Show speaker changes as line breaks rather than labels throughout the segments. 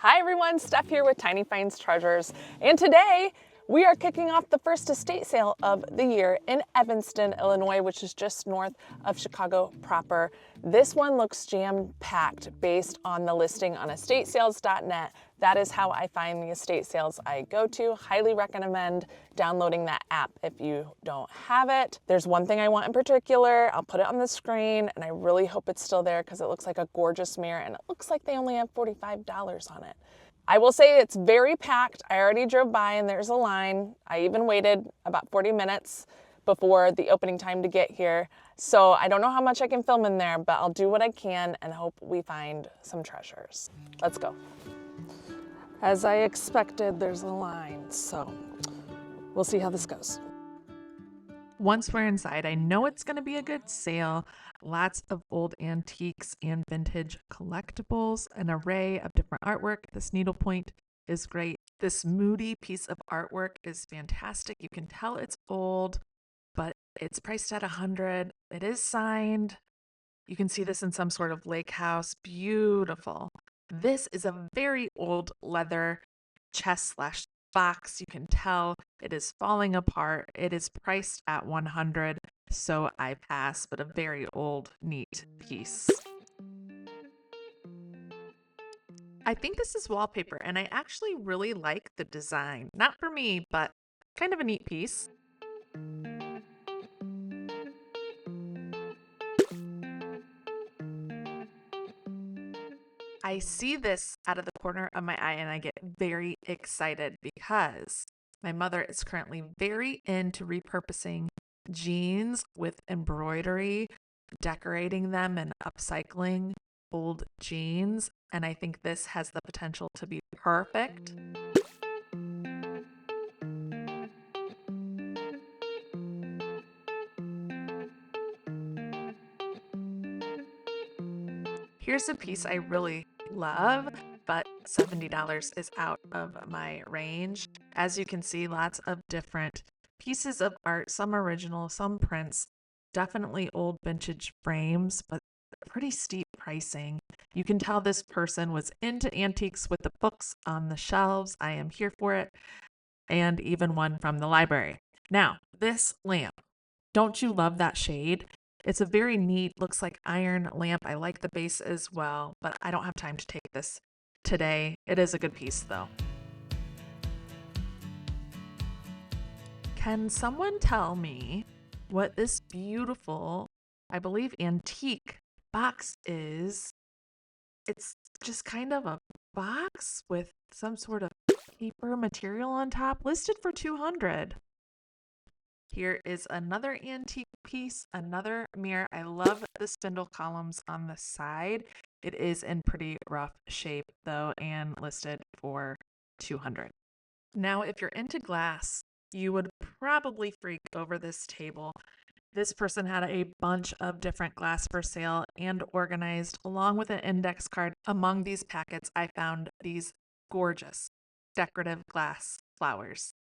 Hi everyone, Steph here with Tiny Finds Treasures, and today we are kicking off the first estate sale of the year in Evanston, Illinois, which is just north of Chicago proper. This one looks jam-packed based on the listing on estatesales.net. That is how I find the estate sales I go to. Highly recommend downloading that app if you don't have it. There's one thing I want in particular. I'll put it on the screen, and I really hope it's still there because it looks like a gorgeous mirror, and it looks like they only have $45 on it. I will say it's very packed. I already drove by and there's a line. I even waited about 40 minutes before the opening time to get here. So I don't know how much I can film in there, but I'll do what I can and hope we find some treasures. Let's go. As I expected, there's a line, so we'll see how this goes.
Once we're inside, I know it's going to be a good sale. Lots of old antiques and vintage collectibles, an array of different artwork. This needlepoint is great. This moody piece of artwork is fantastic. You can tell it's old, but it's priced at $100. It is signed. You can see this in some sort of lake house. Beautiful. This is a very old leather chest / box. You can tell it is falling apart. It is priced at $100, so I pass, but a very old, neat piece. I think this is wallpaper, and I actually really like the design. Not for me, but kind of a neat piece. I see this out of the corner of my eye and I get very excited because my mother is currently very into repurposing jeans with embroidery, decorating them and upcycling old jeans. And I think this has the potential to be perfect. Here's a piece I really love, but $70 is out of my range. As you can see, lots of different pieces of art, some original, some prints, definitely old vintage frames, but pretty steep pricing. You can tell this person was into antiques with the books on the shelves. I am here for it. And even one from the library. Now, this lamp, don't you love that shade? It's a very neat, looks like iron lamp. I like the base as well, but I don't have time to take this today. It is a good piece though. Can someone tell me what this beautiful, I believe, antique box is? It's just kind of a box with some sort of paper material on top, listed for $200. Here is another antique piece, another mirror. I love the spindle columns on the side. It is in pretty rough shape though and listed for $200. Now, if you're into glass, you would probably freak over this table. This person had a bunch of different glass for sale and organized along with an index card. Among these packets, I found these gorgeous decorative glass flowers.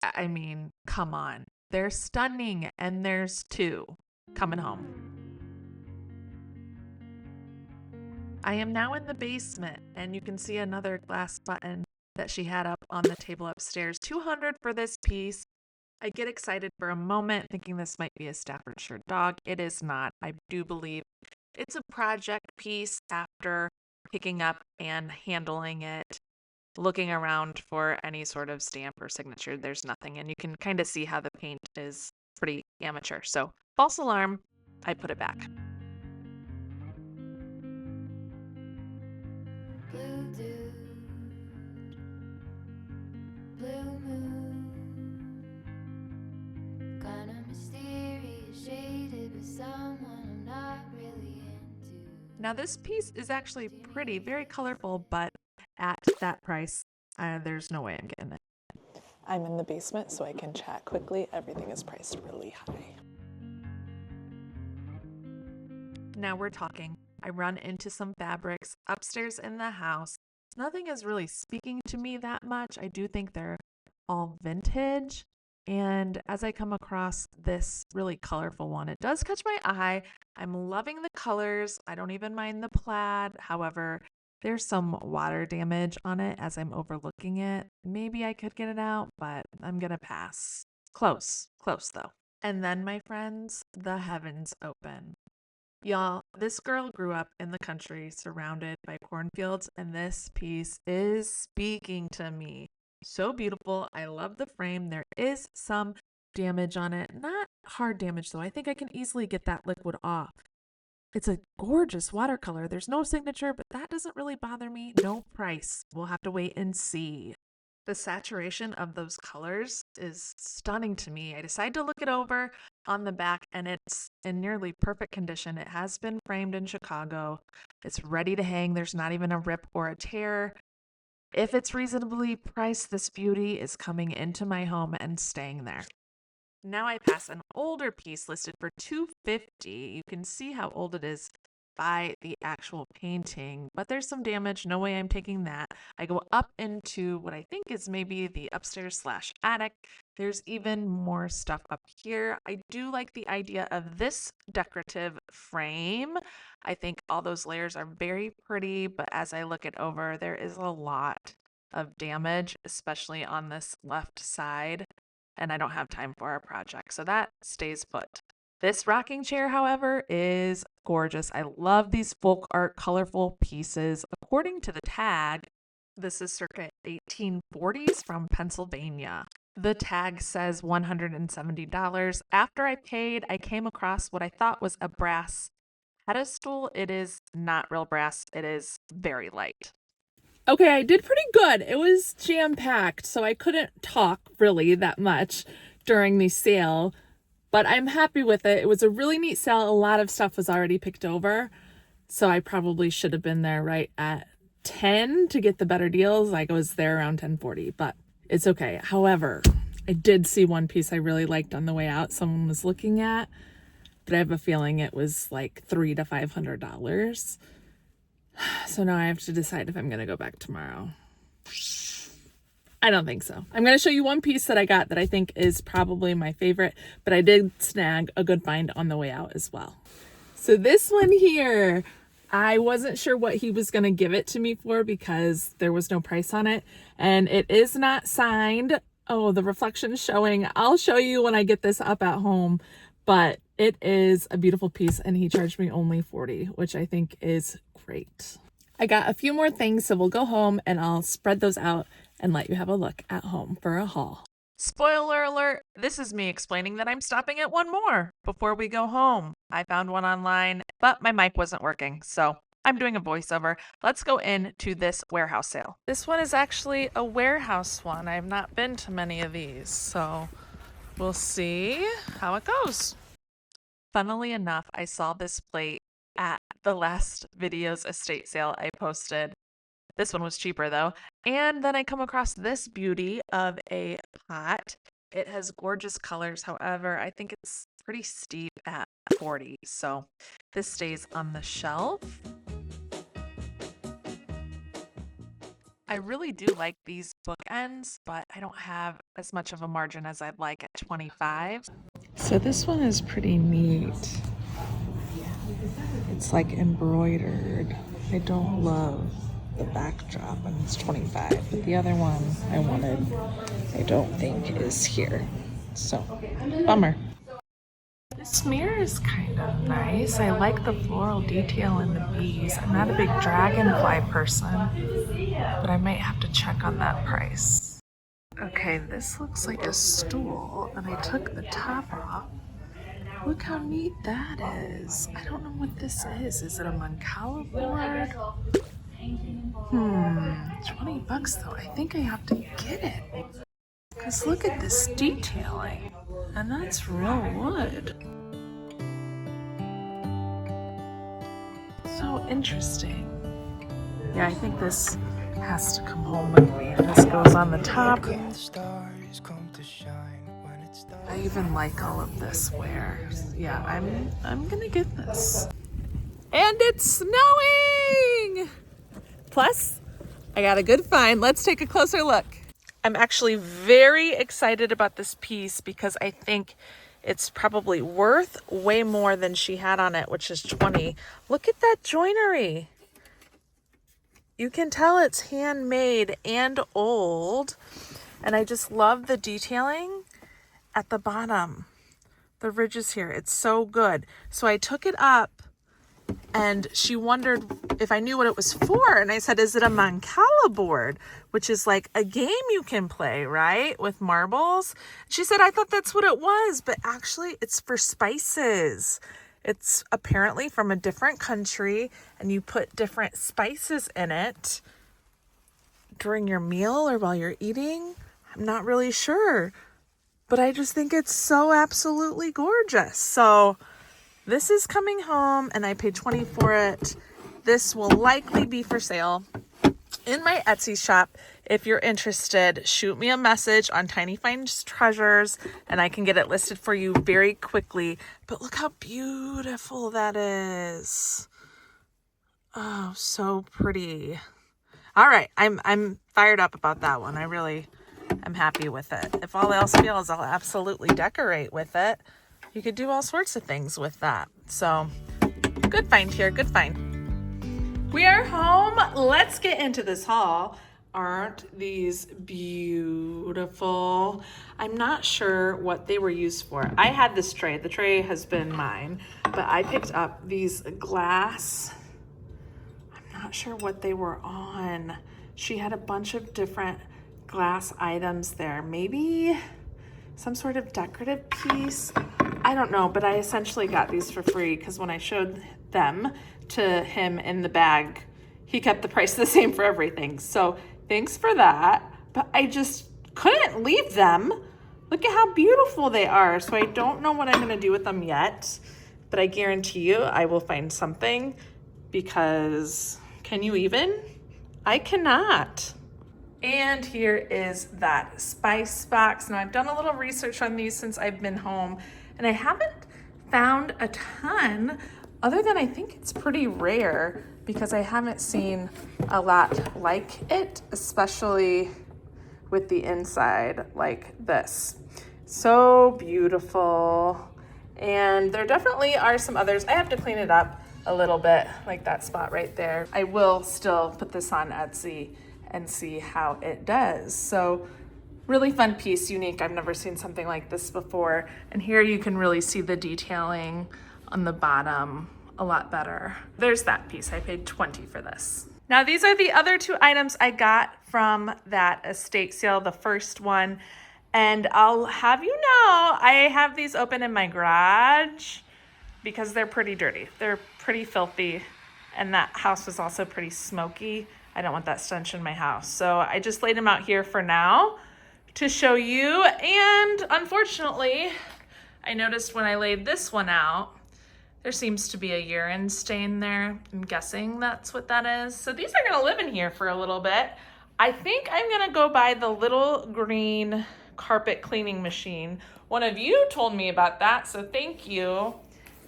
I mean, come on. They're stunning, and there's two coming home. I am now in the basement, and you can see another glass button that she had up on the table upstairs. $200 for this piece. I get excited for a moment, thinking this might be a Staffordshire dog. It is not. I do believe it's a project piece after picking up and handling it. Looking around for any sort of stamp or signature, there's nothing, and you can kind of see how the paint is pretty amateur. So, false alarm, I put it back.
Blue dude, blue moon, kinda mysterious, shaded with someone I'm not really into.
Now, this piece is actually pretty, very colorful, but at that price, there's no way I'm getting it.
I'm in the basement, so I can chat quickly. Everything is priced really high.
Now we're talking. I run into some fabrics upstairs in the house. Nothing is really speaking to me that much. I do think they're all vintage. And as I come across this really colorful one, it does catch my eye. I'm loving the colors. I don't even mind the plaid. However, There's some water damage on it as I'm overlooking it. Maybe I could get it out, but I'm gonna pass. Close though. And then, my friends, the heavens open. Y'all, this girl grew up in the country surrounded by cornfields, and this piece is speaking to me. So beautiful. I love the frame. There is some damage on it. Not hard damage, though. I think I can easily get that liquid off. It's a gorgeous watercolor. There's no signature, but that doesn't really bother me. No price. We'll have to wait and see. The saturation of those colors is stunning to me. I decided to look it over on the back, and it's in nearly perfect condition. It has been framed in Chicago. It's ready to hang. There's not even a rip or a tear. If it's reasonably priced, this beauty is coming into my home and staying there. Now I pass an older piece listed for $250. You can see how old it is by the actual painting, but there's some damage. No way I'm taking that. I go up into what I think is maybe the upstairs / attic. There's even more stuff up here. I do like the idea of this decorative frame. I think all those layers are very pretty, but as I look it over, there is a lot of damage, especially on this left side, and I don't have time for our project, so that stays put. This rocking chair, however, is gorgeous. I love these folk art colorful pieces. According to the tag, this is circa 1840s from Pennsylvania. The tag says $170. After I paid, I came across what I thought was a brass pedestal. It is not real brass. It is very light.
Okay, I did pretty good. It was jam-packed, so I couldn't talk really that much during the sale, but I'm happy with it. It was a really neat sale. A lot of stuff was already picked over, so I probably should have been there right at 10 to get the better deals. I was there around 10:40, but it's okay. However, I did see one piece I really liked on the way out someone was looking at, but I have a feeling it was like $300 to $500. So now I have to decide if I'm going to go back tomorrow. I don't think so. I'm going to show you one piece that I got that I think is probably my favorite, but I did snag a good find on the way out as well. So this one here, I wasn't sure what he was going to give it to me for because there was no price on it, and it is not signed. Oh, the reflection is showing. I'll show you when I get this up at home, but it is a beautiful piece, and he charged me only $40, which I think is great. I got a few more things, so we'll go home and I'll spread those out and let you have a look at home for a haul.
Spoiler alert, this is me explaining that I'm stopping at one more before we go home. I found one online, but my mic wasn't working, so I'm doing a voiceover. Let's go into this warehouse sale. This one is actually a warehouse one. I have not been to many of these, so we'll see how it goes. Funnily enough, I saw this plate at the last video's estate sale I posted. This one was cheaper though. And then I come across this beauty of a pot. It has gorgeous colors. However, I think it's pretty steep at $40. So this stays on the shelf. I really do like these bookends, but I don't have as much of a margin as I'd like at $25.
So this one is pretty neat. It's like embroidered. I don't love the backdrop, and it's $25. But the other one I wanted, I don't think is here. So, bummer. This mirror is kind of nice. I like the floral detail in the bees. I'm not a big dragonfly person, but I might have to check on that price. Okay, this looks like a stool, and I took the top off. Look how neat that is. I don't know what this is. Is it a Mancala board? $20 though. I think I have to get it. Because look at this detailing. And that's real wood. So interesting. Yeah, I think this has to come home with me. And this goes on the top. I even like all of this wear. Yeah, I'm gonna get this. And it's snowing! Plus, I got a good find. Let's take a closer look. I'm actually very excited about this piece because I think it's probably worth way more than she had on it, which is $20. Look at that joinery. You can tell it's handmade and old. And I just love the detailing at the bottom. The ridges here, it's so good. So I took it up and she wondered if I knew what it was for. And I said, is it a Mancala board? Which is like a game you can play, right? With marbles. She said, I thought that's what it was, but actually it's for spices. It's apparently from a different country and you put different spices in it during your meal or while you're eating. I'm not really sure, but I just think it's so absolutely gorgeous. So this is coming home and I paid $20 for it. This will likely be for sale in my Etsy shop. If you're interested, shoot me a message on Tiny Finds Treasures and I can get it listed for you very quickly. But look how beautiful that is. Oh, so pretty. All right, I'm fired up about that one. I really am happy with it. If all else fails, I'll absolutely decorate with it. You could do all sorts of things with that. So good find here, good find. We are home. Let's get into this haul. Aren't these beautiful? I'm not sure what they were used for. I had this tray. The tray has been mine, but I picked up these glass. I'm not sure what they were on. She had a bunch of different glass items there. Maybe some sort of decorative piece. I don't know, but I essentially got these for free because when I showed them to him in the bag, he kept the price the same for everything. So thanks for that. But I just couldn't leave them. Look at how beautiful they are. So I don't know what I'm going to do with them yet, but I guarantee you I will find something because can you even? I cannot. And here is that spice box. Now I've done a little research on these since I've been home and I haven't found a ton other than I think it's pretty rare because I haven't seen a lot like it, especially with the inside like this. So beautiful. And there definitely are some others. I have to clean it up a little bit, like that spot right there. I will still put this on Etsy and see how it does. So really fun piece, unique. I've never seen something like this before. And here you can really see the detailing on the bottom a lot better. There's that piece. I paid $20 for this. Now these are the other two items I got from that estate sale, the first one. And I'll have you know, I have these open in my garage because they're pretty dirty. They're pretty filthy. And that house was also pretty smoky. I don't want that stench in my house. So I just laid them out here for now to show you. And unfortunately, I noticed when I laid this one out, there seems to be a urine stain there. I'm guessing that's what that is. So these are gonna live in here for a little bit. I think I'm gonna go buy the little green carpet cleaning machine. One of you told me about that, so thank you.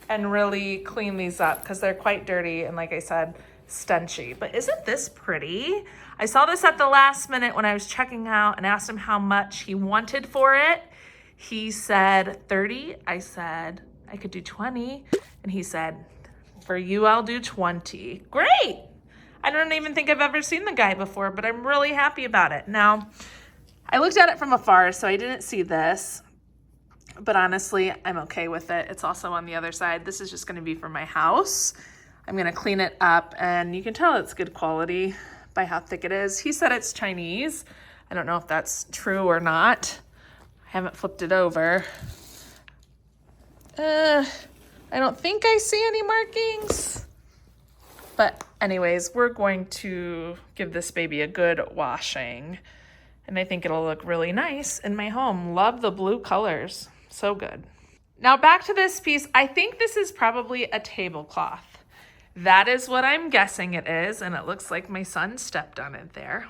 And really clean these up because they're quite dirty and like I said, stenchy. But isn't this pretty? I saw this at the last minute when I was checking out and asked him how much he wanted for it. He said 30. I said I could do 20. And he said, for you, I'll do 20. Great. I don't even think I've ever seen the guy before, but I'm really happy about it. Now, I looked at it from afar, so I didn't see this. But honestly, I'm okay with it. It's also on the other side. This is just going to be for my house. I'm going to clean it up and you can tell it's good quality by how thick it is. He said it's Chinese. I don't know if that's true or not. I haven't flipped it over. I don't think I see any markings. But anyways, we're going to give this baby a good washing. And I think it'll look really nice in my home. Love the blue colors. So good. Now back to this piece. I think this is probably a tablecloth. That is what I'm guessing it is. And it looks like my son stepped on it there.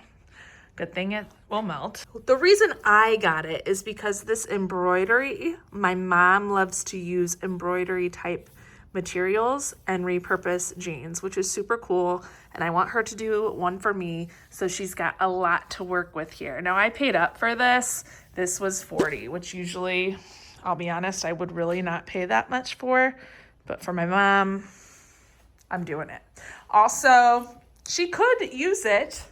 Good thing it will melt. The reason I got it is because this embroidery, my mom loves to use embroidery type materials and repurpose jeans, which is super cool. And I want her to do one for me. So she's got a lot to work with here. Now I paid up for this. This was $40, which usually, I'll be honest, I would really not pay that much for. But for my mom, I'm doing it. Also, she could use it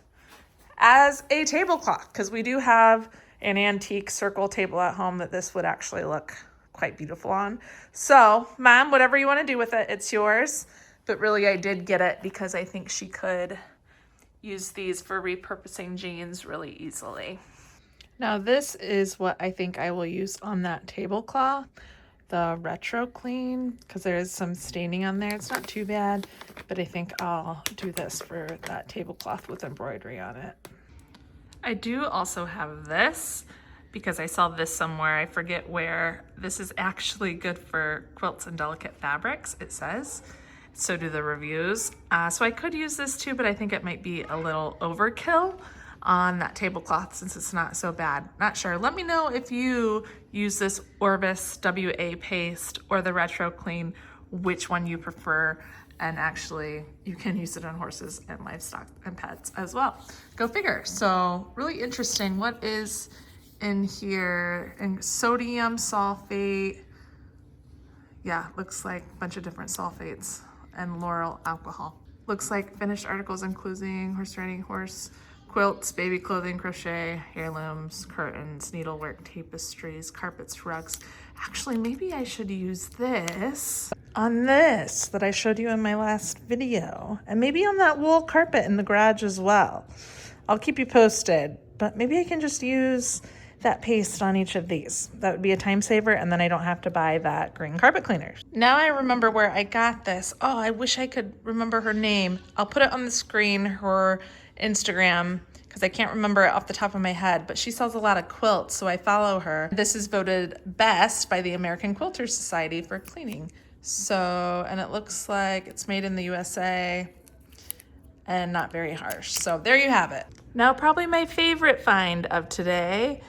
as a tablecloth because we do have an antique circle table at home that this would actually look quite beautiful on. So, Mom, whatever you want to do with it, it's yours. But really, I did get it because I think she could use these for repurposing jeans really easily. Now, this is what I think I will use on that tablecloth, the retro clean, because there is some staining on there. It's not too bad, but I think I'll do this for that tablecloth with embroidery on it. I do also have this because I saw this somewhere. I forget where. This is actually good for quilts and delicate fabrics, it says. So do the reviews. So I could use this too, but I think it might be a little overkill on that tablecloth since it's not so bad. Not sure. Let me know if you use this Orbis WA paste or the Retro Clean, which one you prefer. And actually, you can use it on horses and livestock and pets as well. Go figure. So really interesting. What is in here? And sodium sulfate. Yeah, looks like a bunch of different sulfates and lauryl alcohol. Looks like finished articles including horse riding, horse quilts, baby clothing, crochet, heirlooms, curtains, needlework, tapestries, carpets, rugs. Actually, maybe I should use this on this that I showed you in my last video. And maybe on that wool carpet in the garage as well. I'll keep you posted, but maybe I can just use that paste on each of these. That would be a time saver, and then I don't have to buy that green carpet cleaner. Now I remember where I got this. Oh, I wish I could remember her name. I'll put it on the screen, her Instagram, because I can't remember it off the top of my head, but she sells a lot of quilts, so I follow her. This is voted best by the American Quilters Society for cleaning. So, and it looks like it's made in the USA and not very harsh. So there you have it. Now, probably my favorite find of today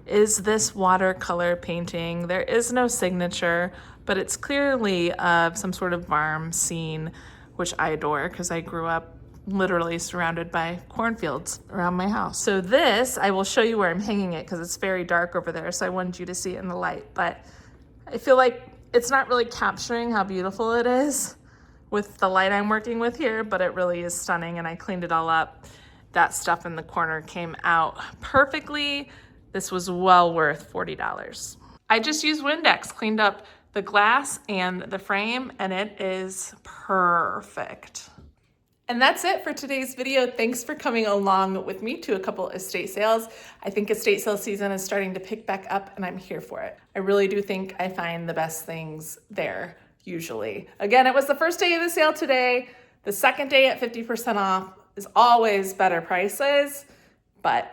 is this watercolor painting. There is no signature, but it's clearly of some sort of farm scene, which I adore because I grew up literally surrounded by cornfields around my house. So this, I will show you where I'm hanging it because it's very dark over there, so I wanted you to see it in the light, but I feel like it's not really capturing how beautiful it is with the light I'm working with here, but it really is stunning, and I cleaned it all up. That stuff in the corner came out perfectly. This was well worth $40. I just used Windex, cleaned up the glass and the frame, and it is perfect. And that's it for today's video. Thanks for coming along with me to a couple estate sales. I think estate sale season is starting to pick back up, and I'm here for it. I really do think I find the best things there, usually. Again, it was the first day of the sale today. The second day at 50% off is always better prices, but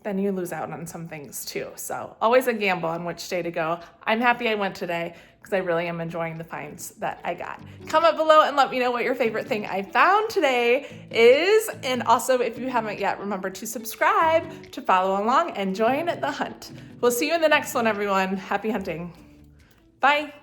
then you lose out on some things too. So always a gamble on which day to go. I'm happy I went today because I really am enjoying the finds that I got. Comment below and let me know what your favorite thing I found today is. And also, if you haven't yet, remember to subscribe to follow along and join the hunt. We'll see you in the next one, everyone. Happy hunting. Bye.